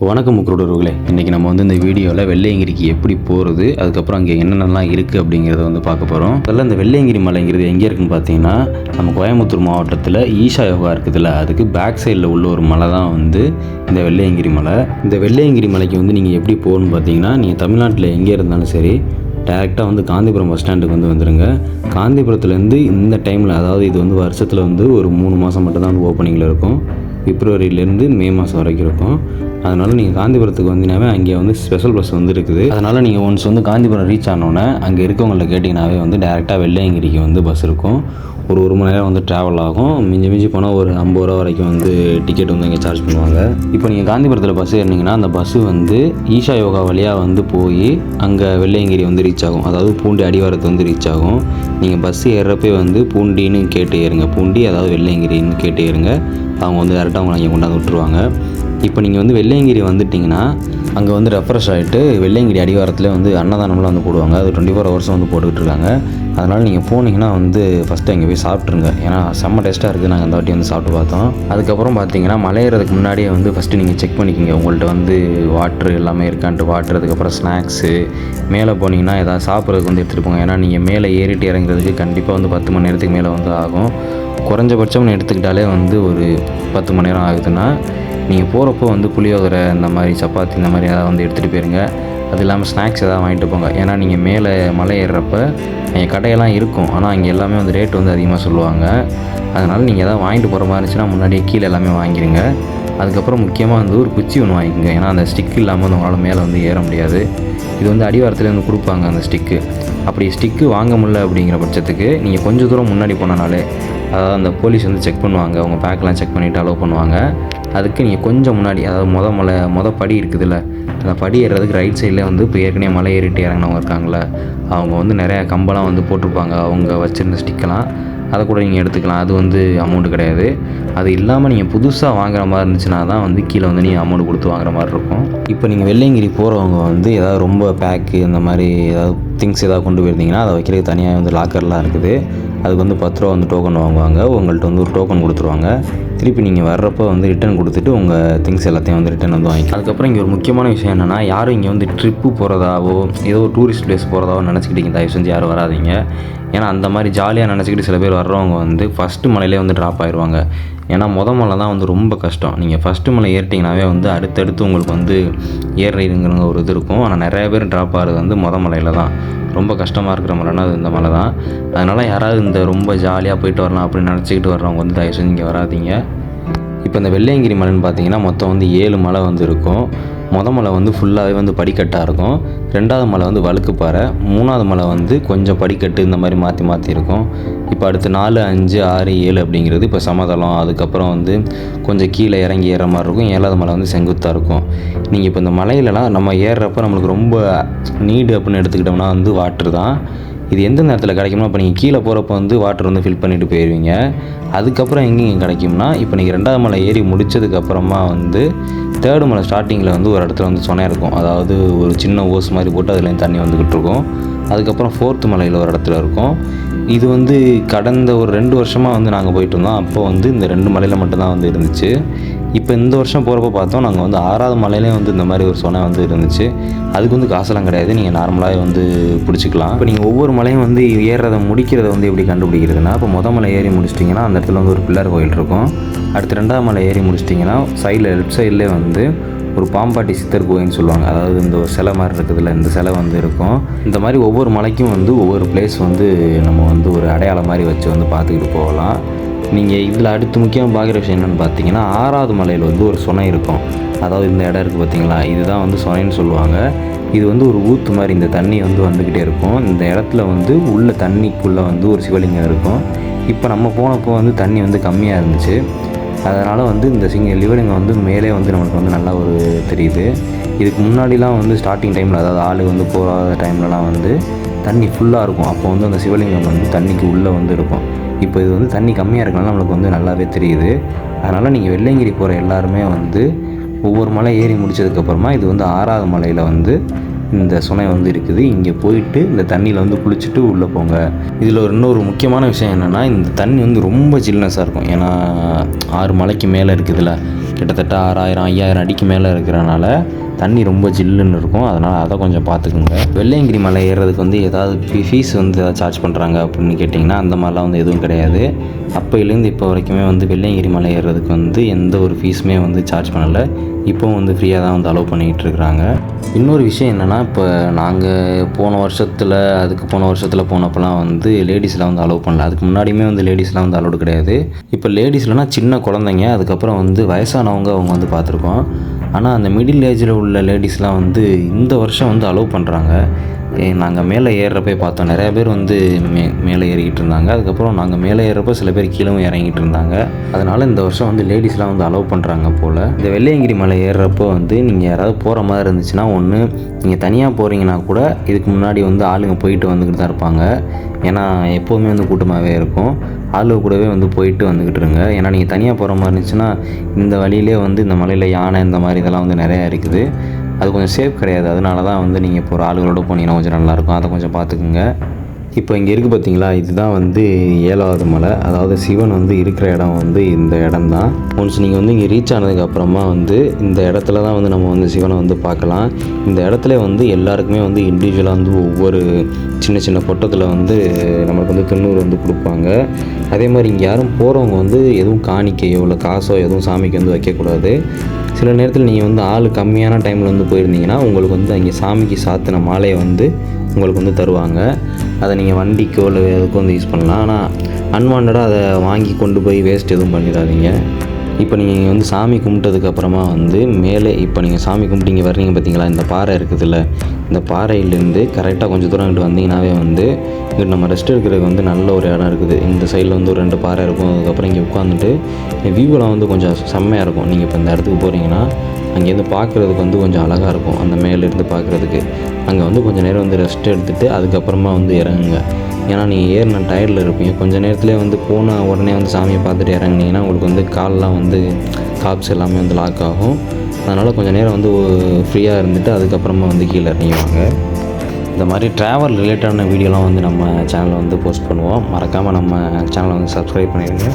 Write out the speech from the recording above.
வணக்கம் முக்குறவர்களே, இன்றைக்கி நம்ம வந்து இந்த வீடியோவில் வெள்ளையங்கிரிக்கு எப்படி போகிறது, அதுக்கப்புறம் அங்கே என்னென்னலாம் இருக்குது அப்படிங்கிறத வந்து பார்க்க போகிறோம். அதில் இந்த வெள்ளையங்கிரி மலைங்கிறது எங்கே இருக்குதுன்னு பார்த்தீங்கன்னா, நம்ம கோயம்புத்தூர் மாவட்டத்தில் ஈஷா யோகா இருக்குதுல்ல, அதுக்கு பேக் சைடில் உள்ள ஒரு மலை தான் வந்து இந்த வெள்ளையங்கிரி மலை. இந்த வெள்ளையங்கிரி மலைக்கு வந்து நீங்கள் எப்படி போகணும்னு பார்த்தீங்கன்னா, நீங்கள் தமிழ்நாட்டில் எங்கே இருந்தாலும் சரி டேரெக்டாக வந்து காந்திபுரம் பஸ் ஸ்டாண்டுக்கு வந்துடுங்க. காந்திபுரத்துலேருந்து இந்த டைமில், அதாவது இது வந்து வருஷத்தில் வந்து ஒரு 3 மாதம் மட்டும்தான் வந்து ஓப்பனிங்கில் இருக்கும். பிப்ரவரியிலேருந்து மே மாதம் வரைக்கும் இருக்கும். அதனால் நீங்கள் காந்திபுரத்துக்கு வந்தீங்கன்னாவே அங்கே வந்து ஸ்பெஷல் பஸ் வந்து இருக்குது. அதனால் நீங்கள் ஒன்ஸ் வந்து காந்திபுரம் ரீச் ஆனோன்னே அங்கே இருக்கவங்கள கேட்டிங்கனாவே வந்து டேரெக்டாக வெள்ளையங்கிரிக்கு வந்து பஸ் இருக்கும். ஒரு மணி நேரம் வந்து ட்ராவல் ஆகும். மிஞ்சி போனால் ஒரு 50 ரூபா வரைக்கும் வந்து டிக்கெட் வந்து இங்கே சார்ஜ் பண்ணுவாங்க. இப்போ நீங்கள் காந்திபுரத்தில் பஸ் ஏறினீங்கன்னா அந்த பஸ்ஸு வந்து ஈஷா யோகா வழியாக வந்து போய் அங்கே வெள்ளையங்கிரி வந்து ரீச் ஆகும். அதாவது பூண்டி அடிவாரத்தை வந்து ரீச் ஆகும். நீங்கள் பஸ் ஏறுறப்பே வந்து பூண்டின்னு கேட்டு ஏறுங்க. பூண்டி அதாவது வெள்ளையங்கிரின்னு கேட்டு ஏறுங்க. அவங்க வந்து டேரெக்டாக உங்களை அங்கே கொண்டாந்து விட்டுருவாங்க. இப்போ நீங்கள் வந்து வெள்ளையங்கிரி வந்துட்டிங்கன்னா அங்கே வந்து ரெஃப்ரெஷ் ஆகிட்டு வெள்ளையங்கிரி அடிவாரத்தில் வந்து அன்னதானம்லாம் வந்து போடுவாங்க. அது 24 ஹவர்ஸும் வந்து போட்டுக்கிட்டு இருக்காங்க. அதனால் நீங்கள் போனீங்கன்னா வந்து ஃபஸ்ட்டு அங்கே போய் சாப்பிட்ருங்க. ஏன்னா செம்ம டேஸ்ட்டாக இருக்குது. நாங்கள் அந்த வாட்டி வந்து சாப்பிட்டு பார்த்தோம். அதுக்கப்புறம் பார்த்தீங்கன்னா மலையேறதுக்கு முன்னாடியே வந்து ஃபஸ்ட்டு நீங்கள் செக் பண்ணிக்கோங்க உங்கள்கிட்ட வந்து வாட்ரு எல்லாமே இருக்கான்ட்டு. வாட்ரு, அதுக்கப்புறம் ஸ்நாக்ஸு. மேலே போனீங்கன்னா எதாவது சாப்பிட்றதுக்கு வந்து எடுத்துகிட்டு போங்க. ஏன்னா நீங்கள் மேலே ஏறிட்டு இறங்குறதுக்கு கண்டிப்பாக வந்து 10 மணி நேரத்துக்கு மேலே வந்து ஆகும். குறைஞ்சபட்சம்னு எடுத்துக்கிட்டாலே வந்து ஒரு 10 மணி நேரம் ஆகுதுன்னா நீங்கள் போகிறப்போ வந்து புளியோதரை, இந்த மாதிரி சப்பாத்தி, இந்த மாதிரி ஏதாவது வந்து எடுத்துகிட்டு போயிருங்க. அது இல்லாமல் ஸ்நாக்ஸ் எதாவது வாங்கிட்டு போங்க. ஏன்னா நீங்கள் மேலே மலை ஏறுறப்ப அங்கே கடையெல்லாம் இருக்கும். ஆனால் அங்கே எல்லாமே வந்து ரேட் வந்து அதிகமாக சொல்லுவாங்க. அதனால் நீங்கள் எதாவது வாங்கிட்டு போகிற மாதிரி இருந்துச்சுன்னா முன்னாடியே கீழே எல்லாமே வாங்கிடுங்க. அதுக்கப்புறம் முக்கியமாக வந்து ஒரு குச்சி ஒன்று வாங்கிக்கோங்க. ஏன்னா அந்த ஸ்டிக் இல்லாமல் வந்து உங்களால் மேலே வந்து ஏற முடியாது. இது வந்து அடிவாரத்தில் வந்து கொடுப்பாங்க அந்த ஸ்டிக்கு. அப்படி ஸ்டிக்கு வாங்க முடியல அப்படிங்கிற பட்சத்துக்கு நீங்கள் கொஞ்சம் தூரம் முன்னாடி போனனாலே, அதாவது அந்த போலீஸ் வந்து செக் பண்ணுவாங்க. அவங்க பேக்கெலாம் செக் பண்ணிவிட்டு அலோவ் பண்ணுவாங்க. அதுக்கு நீங்கள் கொஞ்சம் முன்னாடி, அதாவது மொதல் படி இருக்குதுல்ல, அந்த படி ஏறுறதுக்கு ரைட் சைடில் வந்து இப்போ ஏற்கனவே மலை ஏறிட்டு இறங்கினவங்க இருக்காங்களே, அவங்க வந்து நிறையா கம்பெல்லாம் வந்து போட்டிருப்பாங்க. அவங்க வச்சுருந்த ஸ்டிக்கெல்லாம் அதை கூட நீங்கள் எடுத்துக்கலாம். அது வந்து அமௌண்ட்டு கிடையாது. அது இல்லாமல் நீங்கள் புதுசாக வாங்குற மாதிரி இருந்துச்சுன்னா தான் வந்து கீழே வந்து நீங்கள் அமௌண்ட் கொடுத்து வாங்குற மாதிரி இருக்கும். இப்போ நீங்கள் வெள்ளையங்கிரி போகிறவங்க வந்து ஏதாவது ரொம்ப பேக்கு, இந்த மாதிரி ஏதாவது திங்ஸ் ஏதாவது கொண்டு போயிருந்தீங்கன்னா அதை வைக்கிறதுக்கு தனியாக வந்து லாக்கர்லாம் இருக்குது. அதுக்கு வந்து 10 ரூபா வந்து டோக்கன் வாங்குவாங்க. உங்கள்கிட்ட வந்து ஒரு டோக்கன் கொடுத்துருவாங்க. திருப்பி நீங்கள் வர்றப்போ வந்து ரிட்டன் கொடுத்துட்டு உங்கள் திங்ஸ் எல்லாத்தையும் வந்து ரிட்டன் வந்து வாங்கிக்கலாம். அதுக்கப்புறம் இங்கே ஒரு முக்கியமான விஷயம் என்னென்னா, யாரும் இங்கே வந்து ட்ரிப்பு போகிறதாவோ ஏதோ ஒரு டூரிஸ்ட் பிளேஸ் போகிறதாவோ நினச்சிக்கிட்டீங்க தயவு செஞ்சு யாரும் வராதிங்க. ஏன்னா அந்த மாதிரி ஜாலியாக நினச்சிக்கிட்டு சில பேர் வர்றவங்க வந்து ஃபஸ்ட்டு மலையிலே வந்து ட்ராப் ஆயிடுவாங்க. ஏன்னா மலை தான் வந்து ரொம்ப கஷ்டம். நீங்கள் ஃபஸ்ட்டு மலை ஏறிட்டிங்கனாவே வந்து அடுத்தடுத்து உங்களுக்கு வந்து ஏறுறதுங்கிற ஒரு இது இருக்கும். ஆனால் நிறைய பேர் ட்ராப் ஆகிறது வந்து மலையில் தான். ரொம்ப கஷ்டமாக இருக்கிற மலைன்னா அது இந்த மலை தான். அதனால் யாராவது இந்த ரொம்ப ஜாலியாக போயிட்டு வரலாம் அப்படின்னு நினச்சிக்கிட்டு வர்றவங்க வந்து தயவு செஞ்சு இங்கே வராதிங்க. இப்போ இந்த வெள்ளையங்கிரி மலைன்னு பார்த்தீங்கன்னா மொத்தம் வந்து 7 மலை வந்து இருக்கும். மலை வந்து ஃபுல்லாகவே வந்து படிக்கட்டாக இருக்கும். 2வது மலை வந்து வழுக்குப்பாறை. 3வது மலை வந்து கொஞ்சம் படிக்கட்டு, இந்த மாதிரி மாற்றி இருக்கும். இப்போ அடுத்து 4, 5, 6, 7 அப்படிங்கிறது இப்போ சமதளம். அதுக்கப்புறம் வந்து கொஞ்சம் கீழே இறங்கி ஏறுற மாதிரி இருக்கும். 7வது மலை வந்து செங்குத்தாக இருக்கும். நீங்கள் இப்போ இந்த மலையிலலாம் நம்ம ஏறுறப்ப நம்மளுக்கு ரொம்ப நீடு அப்படின்னு எடுத்துக்கிட்டோம்னா வந்து வாட்ரு தான். இது எந்த நேரத்தில் கிடைக்கும்னா, இப்போ நீங்கள் கீழே போகிறப்ப வந்து வாட்டர் வந்து ஃபில் பண்ணிவிட்டு போயிடுவீங்க. அதுக்கப்புறம் எங்கேயும் கிடைக்கும்னா, இப்போ நீங்கள் 2வது மலை ஏறி முடித்ததுக்கப்புறமா வந்து 3rd மலை ஸ்டார்டிங்கில் வந்து ஒரு இடத்துல வந்து சொனை இருக்கும். அதாவது ஒரு சின்ன ஓஸ் மாதிரி போட்டு அதுலேருந்து தண்ணி வந்துக்கிட்டு இருக்கும். அதுக்கப்புறம் 4th மலையில் ஒரு இடத்துல இருக்கும். இது வந்து கடந்த ஒரு 2 வருஷமாக வந்து நாங்கள் போயிட்டு இருந்தோம். அப்போ வந்து இந்த 2 மலையில் மட்டும்தான் வந்து இருந்துச்சு. இப்போ இந்த வருஷம் போகிறப்ப பார்த்தோம், நாங்கள் வந்து 6வது மலையிலே வந்து இந்த மாதிரி ஒரு சொனை வந்து இருந்துச்சு. அதுக்கு வந்து காசெல்லாம் கிடையாது. நீங்கள் நார்மலாகவே வந்து பிடிச்சிக்கலாம். இப்போ நீங்கள் ஒவ்வொரு மலையும் வந்து ஏறுறதை முடிக்கிறத வந்து எப்படி கண்டுபிடிக்கிறதுனா, இப்போ மலை ஏறி முடிச்சிட்டிங்கன்னா அந்த இடத்துல வந்து ஒரு பிள்ளையார் கோயில் இருக்கும். அடுத்து 2வது மலை ஏறி முடிச்சிட்டிங்கன்னா சைடில் லெஃப்ட் சைட்லேயே வந்து ஒரு பாம்பாட்டி சித்தர் கோயில்னு சொல்லுவாங்க. அதாவது இந்த ஒரு சிலை மாதிரி இருக்குதுல்ல, இந்த சிலை வந்து இருக்கும். இந்த மாதிரி ஒவ்வொரு மலைக்கும் வந்து ஒவ்வொரு பிளேஸ் வந்து நம்ம வந்து ஒரு அடையாளம் மாதிரி வச்சு வந்து பார்த்துக்கிட்டு போகலாம். நீங்கள் இதில் அடுத்து முக்கியமாக பார்க்குற விஷயம் என்னென்னு பார்த்தீங்கன்னா, 6வது மலையில் வந்து ஒரு சொனை இருக்கும். அதாவது இந்த இடம் இருக்குது பார்த்தீங்களா, இதுதான் வந்து சொனைன்னு சொல்லுவாங்க. இது வந்து ஒரு ஊற்று மாதிரி, இந்த தண்ணி வந்து வந்துக்கிட்டே இருக்கும். இந்த இடத்துல வந்து உள்ள தண்ணிக்குள்ளே வந்து ஒரு சிவலிங்கம் இருக்கும். இப்போ நம்ம போனப்போ வந்து தண்ணி வந்து கம்மியாக இருந்துச்சு. அதனால் வந்து இந்த சிவலிங்கம் வந்து மேலே வந்து நம்மளுக்கு வந்து நல்லா ஒரு தெரியுது. இதுக்கு முன்னாடிலாம் வந்து ஸ்டார்டிங் டைமில், அதாவது ஆளு வந்து போகாத டைம்லலாம் வந்து தண்ணி ஃபுல்லாக இருக்கும். அப்போ வந்து அந்த சிவலிங்கம் வந்து தண்ணிக்கு உள்ளே வந்து இருக்கும். இப்போ இது வந்து தண்ணி கம்மியாக இருக்கனால நம்மளுக்கு வந்து நல்லாவே தெரியுது. அதனால் நீங்கள் வெள்ளையங்கிரி போகிற எல்லாருமே வந்து ஒவ்வொரு மலை ஏறி முடித்ததுக்கப்புறமா இது வந்து 6வது மலையில் வந்து இந்த சுனை வந்து இருக்குது. இங்கே போயிட்டு இந்த தண்ணியில் வந்து குளிச்சுட்டு உள்ளே போங்க. இதில் இன்னொரு முக்கியமான விஷயம் என்னென்னா, இந்த தண்ணி வந்து ரொம்ப சில்னஸாக இருக்கும். ஏன்னா 6 மலைக்கு மேலே இருக்குதுல்ல, கிட்டத்தட்ட 6000 5000 அடிக்கு மேலே இருக்கிறனால தண்ணி ரொம்ப ஜில்லுன்னு இருக்கும். அதனால் அதை கொஞ்சம் பார்த்துக்குங்க. வெள்ளையங்கிரி மலை ஏறுறதுக்கு வந்து ஏதாவது ஃபீஸ் வந்து ஏதாவது சார்ஜ் பண்ணுறாங்க அப்படின்னு கேட்டிங்கன்னா அந்த மாதிரிலாம் வந்து எதுவும் கிடையாது. அப்போலேருந்து இப்போ வரைக்குமே வந்து வெள்ளையங்கிரி மலை ஏறுறதுக்கு வந்து எந்த ஒரு ஃபீஸுமே வந்து சார்ஜ் பண்ணலை. இப்போவும் வந்து ஃப்ரீயாக தான் வந்து அலோவ் பண்ணிகிட்டு இருக்கிறாங்க. இன்னொரு விஷயம் என்னென்னா, இப்போ நாங்கள் போன வருஷத்தில் போனப்போலாம் வந்து லேடிஸ்லாம் வந்து அலோவ் பண்ணல. அதுக்கு முன்னாடியுமே வந்து லேடிஸ்லாம் வந்து அலோடு கிடையாது. இப்போ லேடிஸ்லனா சின்ன குழந்தைங்க, அதுக்கப்புறம் வந்து வயசானவங்க அவங்க வந்து பார்த்துருக்கோம். ஆனால் அந்த மிடில் ஏஜில் உள்ள லேடிஸ்லாம் வந்து இந்த வருஷம் வந்து அலோவ் பண்ணுறாங்க. நாங்கள் மேலே ஏறுறப்பே பார்த்தோம், நிறையா பேர் வந்து மேலே ஏறிக்கிட்டு இருந்தாங்க. அதுக்கப்புறம் நாங்கள் மேலே ஏறுறப்போ சில பேர் கீழவும் இறங்கிட்டு இருந்தாங்க. அதனால் இந்த வருஷம் வந்து லேடிஸ்லாம் வந்து அலோவ் பண்ணுறாங்க போல். இந்த வெள்ளையங்கிரி மலை ஏறுறப்போ வந்து நீங்கள் யாராவது போகிற மாதிரி இருந்துச்சுன்னா, ஒன்று நீங்கள் தனியாக போகிறீங்கன்னா கூட இதுக்கு முன்னாடி வந்து ஆளுங்க போயிட்டு வந்துக்கிட்டு தான் இருப்பாங்க. ஏன்னா எப்போவுமே வந்து கூட்டமாகவே இருக்கும். ஆளுங்க கூடவே வந்து போயிட்டு வந்துக்கிட்டு இருங்க. ஏன்னா நீங்கள் தனியாக போகிற மாதிரி இருந்துச்சுன்னா இந்த வழியிலே வந்து இந்த மலையில் யானை இந்த மாதிரி இதெல்லாம் வந்து நிறையா இருக்குது. அது கொஞ்சம் சேஃப் கிடையாது. அதனால தான் வந்து நீங்கள் இப்போ ஒரு ஆளுகளோடு போனீங்கன்னா கொஞ்சம் நல்லாயிருக்கும். அதை கொஞ்சம் பார்த்துக்குங்க. இப்போ இங்கே இருக்குது பார்த்தீங்களா, இதுதான் வந்து 7வது மலை. அதாவது சிவன் வந்து இருக்கிற இடம் வந்து இந்த இடம் தான். ஒன்ஸ் நீங்கள் வந்து இங்கே ரீச் ஆனதுக்கப்புறமா வந்து இந்த இடத்துல தான் வந்து நம்ம வந்து சிவனை வந்து பார்க்கலாம். இந்த இடத்துல வந்து எல்லாருக்குமே வந்து இண்டிவிஜுவலாக வந்து ஒவ்வொரு சின்ன சின்ன பொட்டத்தில் வந்து நம்மளுக்கு வந்து திருநூறு வந்து கொடுப்பாங்க. அதே மாதிரி இங்கே யாரும் போகிறவங்க வந்து எதுவும் காணிக்கையோ இல்லை காசோ எதுவும் சாமிக்கு வந்து வைக்கக்கூடாது. சில நேரத்தில் நீங்கள் வந்து ஆள் கம்மியான டைமில் வந்து போயிருந்தீங்கன்னா உங்களுக்கு வந்து அங்கே சாமிக்கு சாத்தின மாலையை வந்து உங்களுக்கு வந்து தருவாங்க. அதை நீங்கள் வண்டிக்கோ இல்லை எதுக்கோ வந்து யூஸ் பண்ணலாம். ஆனால் அன்வான்டாக அதை வாங்கி கொண்டு போய் வேஸ்ட் எதுவும் பண்ணிடாதீங்க. இப்போ நீங்கள் வந்து சாமி கும்பிட்டதுக்கப்புறமா வந்து மேலே இப்போ நீங்கள் சாமி கும்பிட்டு இங்கே வர்றீங்க பார்த்தீங்களா, இந்த பாறை இருக்குதுல்ல, இந்த பாறையிலேருந்து கரெக்டாக கொஞ்சம் தூரம் இங்கிட்டு வந்தீங்கன்னாவே வந்து இங்கிட்டு நம்ம ரெஸ்ட் எடுக்கிறதுக்கு வந்து நல்ல ஒரு இடம் இருக்குது. இந்த சைடில் வந்து ஒரு 2 பாறை இருக்கும். அதுக்கப்புறம் இங்கே உட்காந்துட்டு வியூவெலாம் வந்து கொஞ்சம் செம்மையாக இருக்கும். நீங்கள் இப்போ இந்த இடத்துக்கு போகிறீங்கன்னா அங்கேருந்து பார்க்குறதுக்கு வந்து கொஞ்சம் அழகாக இருக்கும். அந்த மேலேருந்து பார்க்குறதுக்கு அங்கே வந்து கொஞ்சம் நேரம் வந்து ரெஸ்ட் எடுத்துகிட்டு அதுக்கப்புறமா வந்து இறங்குங்க. ஏன்னா நீங்கள் ஏறின டயர்டில் இருப்பீங்க. கொஞ்சம் நேரத்துலேயே வந்து போன உடனே வந்து சாமியை பார்த்துட்டு இறங்குனீங்கன்னா உங்களுக்கு வந்து கால்லாம் வந்து காப்ஸ் எல்லாமே வந்து லாக் ஆகும். அதனால் கொஞ்சம் நேரம் வந்து ஃப்ரீயாக இருந்துட்டு அதுக்கப்புறமா வந்து கீழே இறங்கிவாங்க. இந்த மாதிரி ட்ராவல் ரிலேட்டடான வீடியோலாம் வந்து நம்ம சேனலில் வந்து போஸ்ட் பண்ணுவோம். மறக்காமல் நம்ம சேனலை வந்து சப்ஸ்கிரைப் பண்ணிடுங்க.